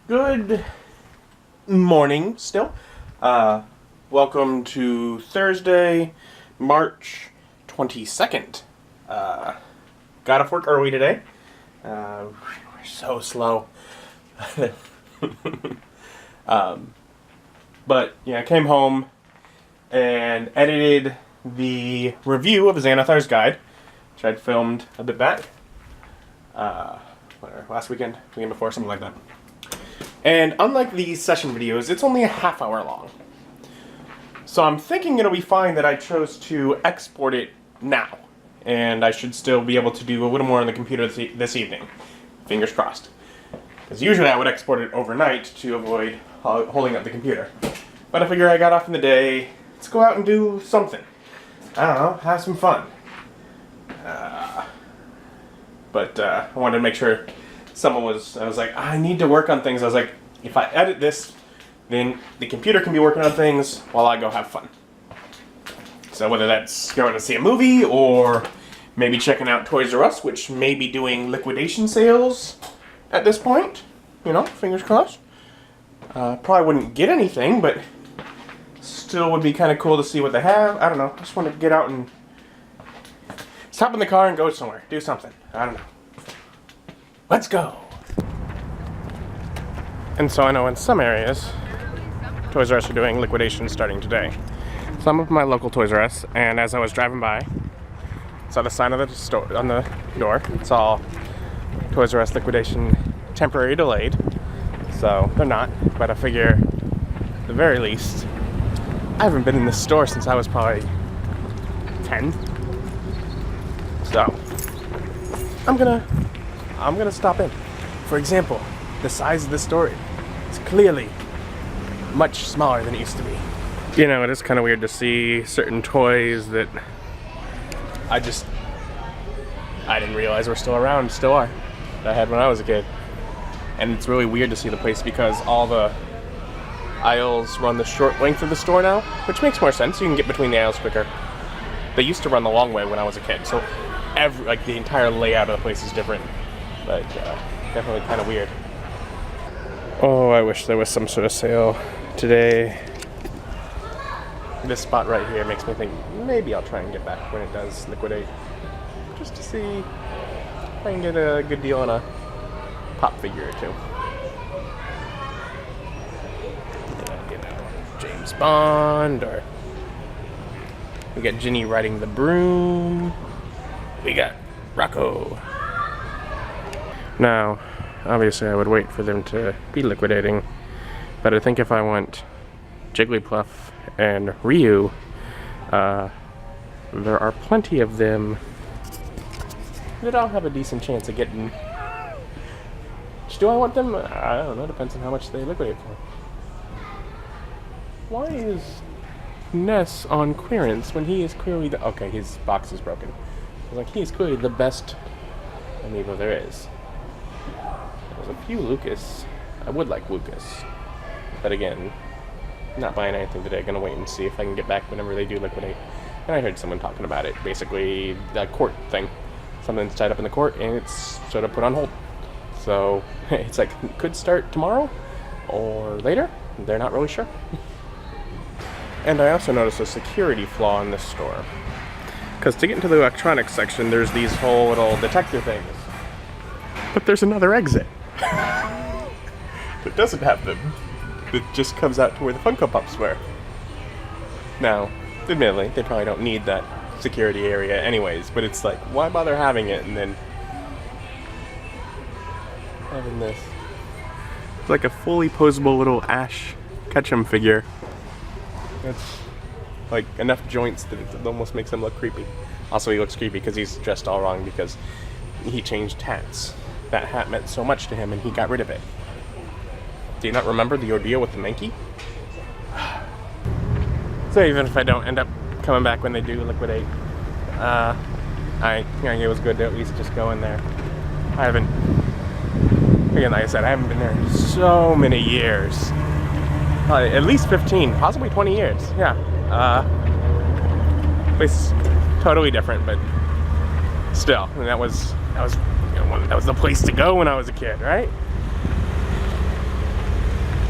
Good morning still. Welcome to Thursday, March 22nd. Got off work early today. We're so slow. But yeah, I came home and edited the review of Xanathar's Guide, which I'd filmed a bit back. Last weekend before, something like that. And unlike these session videos, it's only a half hour long. So I'm thinking it'll be fine that I chose to export it now. And I should still be able to do a little more on the computer this evening. Fingers crossed. Because usually I would export it overnight to avoid holding up the computer. But I figure I got off in the day, let's go out and do something. I don't know, have some fun. But I wanted to make sure I was like, I need to work on things. I was like, if I edit this, then the computer can be working on things while I go have fun. So whether that's going to see a movie or maybe checking out Toys R Us, which may be doing liquidation sales at this point. You know, fingers crossed. Probably wouldn't get anything, but still would be kind of cool to see what they have. I don't know. Just want to get out and stop in the car and go somewhere. Do something. I don't know. Let's go. And so I know in some areas, Toys R Us are doing liquidation starting today. So I'm up at my local Toys R Us, and as I was driving by, saw the sign of the store on the door. It's all Toys R Us liquidation temporary delayed. So they're not, but I figure at the very least, I haven't been in this store since I was probably 10. So I'm gonna stop in. For example, the size of the store is clearly much smaller than it used to be. You know, it is kind of weird to see certain toys that I didn't realize were still around, still are, that I had when I was a kid. And it's really weird to see the place because all the aisles run the short length of the store now, which makes more sense. You can get between the aisles quicker. They used to run the long way when I was a kid, so the entire layout of the place is different. But definitely kind of weird. Oh, I wish there was some sort of sale today. This spot right here makes me think maybe I'll try and get back when it does liquidate. Just to see if I can get a good deal on a pop figure or two. You know, James Bond, or we got Ginny riding the broom. We got Rocco. Now, obviously I would wait for them to be liquidating, but I think if I want Jigglypuff and Ryu, there are plenty of them that I'll have a decent chance of getting. Do I want them? I don't know, depends on how much they liquidate for. Why is Ness on clearance when he is clearly okay, his box is broken. I was like, he is clearly the best amiibo there is. There's a few Lucas. I would like Lucas. But again, not buying anything today. Gonna wait and see if I can get back whenever they do liquidate. And I heard someone talking about it. Basically, that court thing. Something's tied up in the court and it's sort of put on hold. So, it's like, could start tomorrow or later. They're not really sure. And I also noticed a security flaw in this store. Because to get into the electronics section, there's these whole little detector things. But there's another exit. That doesn't have them. It just comes out to where the Funko Pops were. Now, admittedly, they probably don't need that security area anyways, but it's like, why bother having it and then having this? It's like a fully posable little Ash Ketchum figure. It's like enough joints that it almost makes him look creepy. Also, he looks creepy because he's dressed all wrong because he changed hats. That hat meant so much to him and he got rid of it. Do you not remember the ordeal with the Mankey? So even if I don't end up coming back when they do liquidate, I think it was good to at least just go in there. I haven't, again, like I said, I haven't been there in so many years. At least 15, possibly 20 years, yeah. Place totally different, but still, I mean, that was the place to go when I was a kid, right?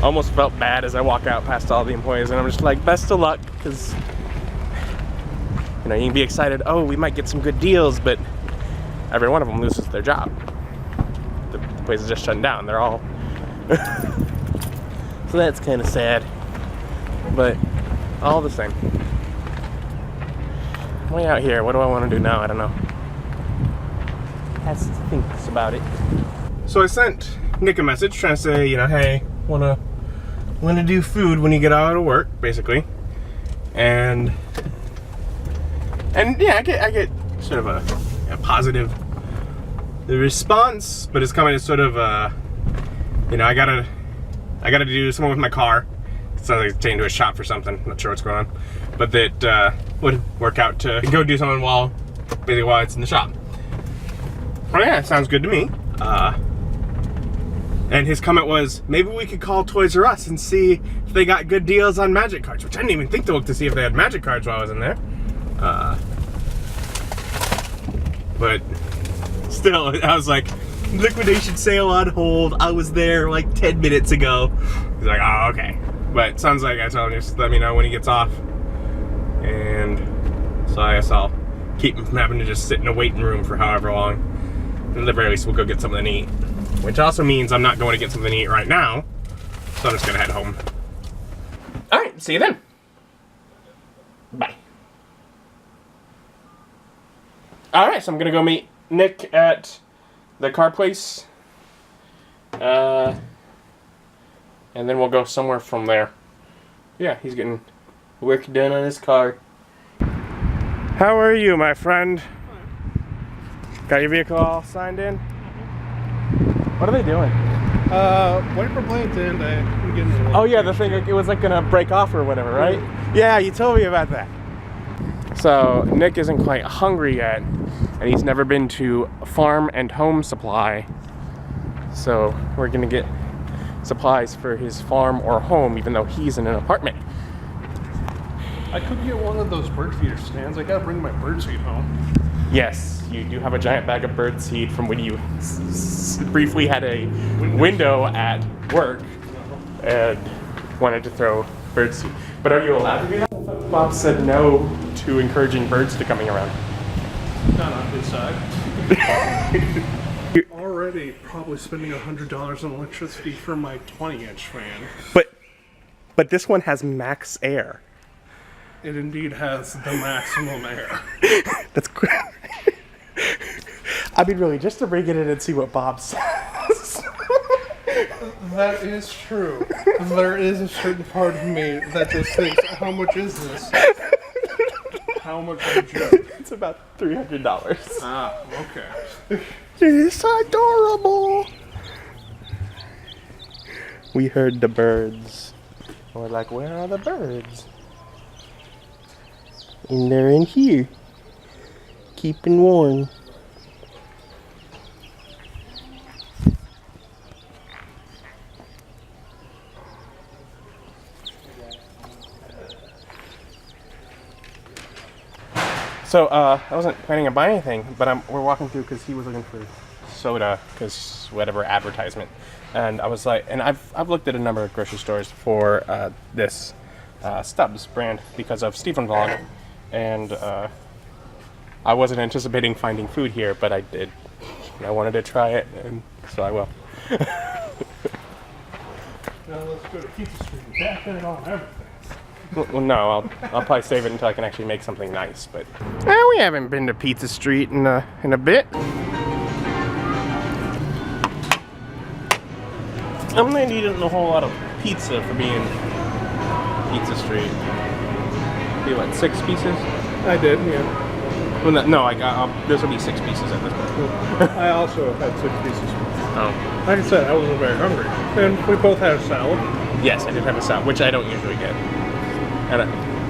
almost felt bad as I walk out past all the employees, and I'm just like, best of luck, because you know, you can be excited, oh, we might get some good deals, but every one of them loses their job. The place is just shutting down. They're all so that's kind of sad, but all the same. Way out here, what do I want to do now? I don't know. Has to think about it. So I sent Nick a message trying to say, you know, hey, wanna do food when you get out of work, basically. And yeah, I get sort of a positive response, but it's coming as sort of you know, I gotta do something with my car. It sounds like it's taken to a shop for something. Not sure what's going on, but that would work out to go do something while it's in the shop. Oh yeah, it sounds good to me. And his comment was, maybe we could call Toys R Us and see if they got good deals on Magic cards, which I didn't even think to look to see if they had Magic cards while I was in there. But still, I was like, liquidation sale on hold. I was there like 10 minutes ago. He's like, oh, okay. But sounds like I told him, just let me know when he gets off. And so I guess I'll keep him from having to just sit in a waiting room for however long. At the very least, we'll go get something to eat. Which also means I'm not going to get something to eat right now. So I'm just going to head home. Alright, see you then. Bye. Alright, so I'm going to go meet Nick at the car place. And then we'll go somewhere from there. Yeah, he's getting work done on his car. How are you, my friend? Got your vehicle all signed in? What are they doing? Wiper blades and I'm getting oh yeah, the thing, it was like gonna break off or whatever, right? Yeah, you told me about that. So Nick isn't quite hungry yet, and he's never been to Farm and Home Supply. So we're gonna get supplies for his farm or home, even though he's in an apartment. I could get one of those bird feeder stands. I gotta bring my bird seed home. Yes, you do have a giant bag of bird seed from when you briefly had a window at work and wanted to throw bird seed. But are you allowed to do that? Bob said no to encouraging birds to coming around. Not on his side. Already probably spending $100 on electricity for my 20-inch fan. But this one has max air. It indeed has the maximum air. That's great. I mean, really, just to bring it in and see what Bob says. That is true. There is a certain part of me that just thinks, how much is this? How much is a joke? It's about $300. Ah, okay. It's adorable. We heard the birds. We're like, where are the birds? And they're in here, keeping warm. So, I wasn't planning on buying anything, but we're walking through because he was looking for soda, because whatever advertisement. And I was like, and I've looked at a number of grocery stores for this Stubbs brand because of Stephen Vlog. And I wasn't anticipating finding food here, but I did. And I wanted to try it, and so I will. Now let's go to Pizza Street and back it on everything. Well, no, I'll probably save it until I can actually make something nice. But we haven't been to Pizza Street in a bit. I'm not eating a whole lot of pizza for being Pizza Street. Be what, 6 pieces? I did, yeah. Well, no, I got. This will be 6 pieces at this point. I also had 6 pieces. Oh. Like I said, I wasn't very hungry. And we both had a salad. Yes, I did have a salad, which I don't usually get. And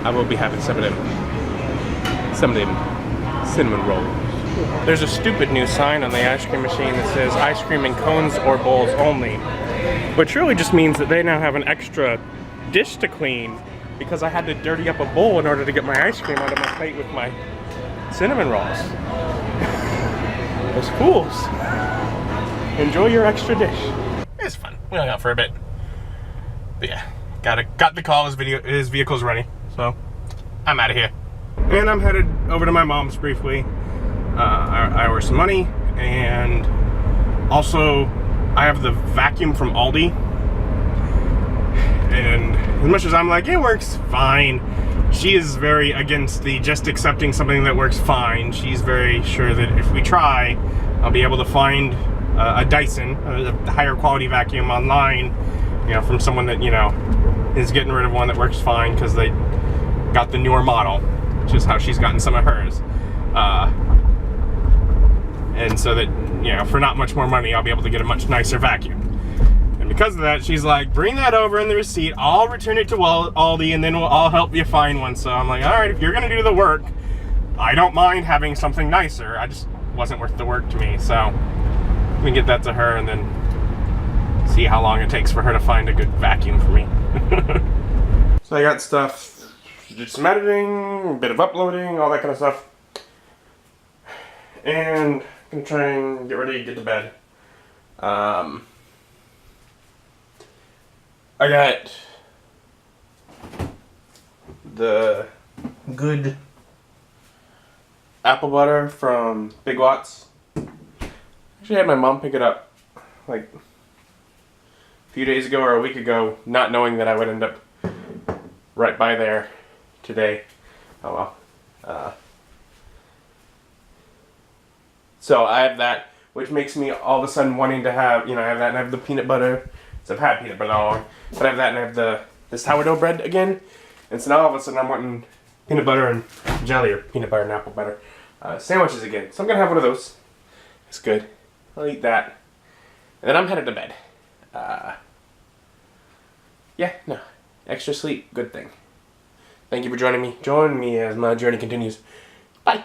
I will be having some of them cinnamon rolls. There's a stupid new sign on the ice cream machine that says ice cream in cones or bowls only, which really just means that they now have an extra dish to clean because I had to dirty up a bowl in order to get my ice cream onto my plate with my cinnamon rolls. Those fools. Enjoy your extra dish. It's fun. We hung out for a bit. But yeah, got the call. His vehicle's ready, so I'm out of here. And I'm headed over to my mom's briefly. I owe her some money, and also I have the vacuum from Aldi. And as much as I'm like, it works fine, she is very against the just accepting something that works fine. She's very sure that if we try, I'll be able to find a Dyson, a higher quality vacuum online, you know, from someone that, you know, is getting rid of one that works fine because they got the newer model, which is how she's gotten some of hers. And so that, you know, for not much more money, I'll be able to get a much nicer vacuum. And because of that, she's like, bring that over in the receipt, I'll return it to Aldi, and then I'll help you find one. So I'm like, all right, if you're gonna do the work, I don't mind having something nicer. I just wasn't worth the work to me. So we can get that to her and then see how long it takes for her to find a good vacuum for me. So I got stuff, did some editing, a bit of uploading, all that kind of stuff. And I'm gonna try and get ready to get to bed. I got the good apple butter from Big Lots. Actually had my mom pick it up like a few days ago or a week ago, not knowing that I would end up right by there today. Oh well. So I have that, which makes me all of a sudden wanting to have, you know, I have that and I have the peanut butter. So I've had peanut butter all along, but I have that and I have this sourdough bread again. And so now all of a sudden I'm wanting peanut butter and jelly, or peanut butter and apple butter sandwiches again. So I'm gonna have one of those. It's good. I'll eat that. And then I'm headed to bed. Yeah, no. Extra sleep, good thing. Thank you for joining me. Join me as my journey continues. Bye.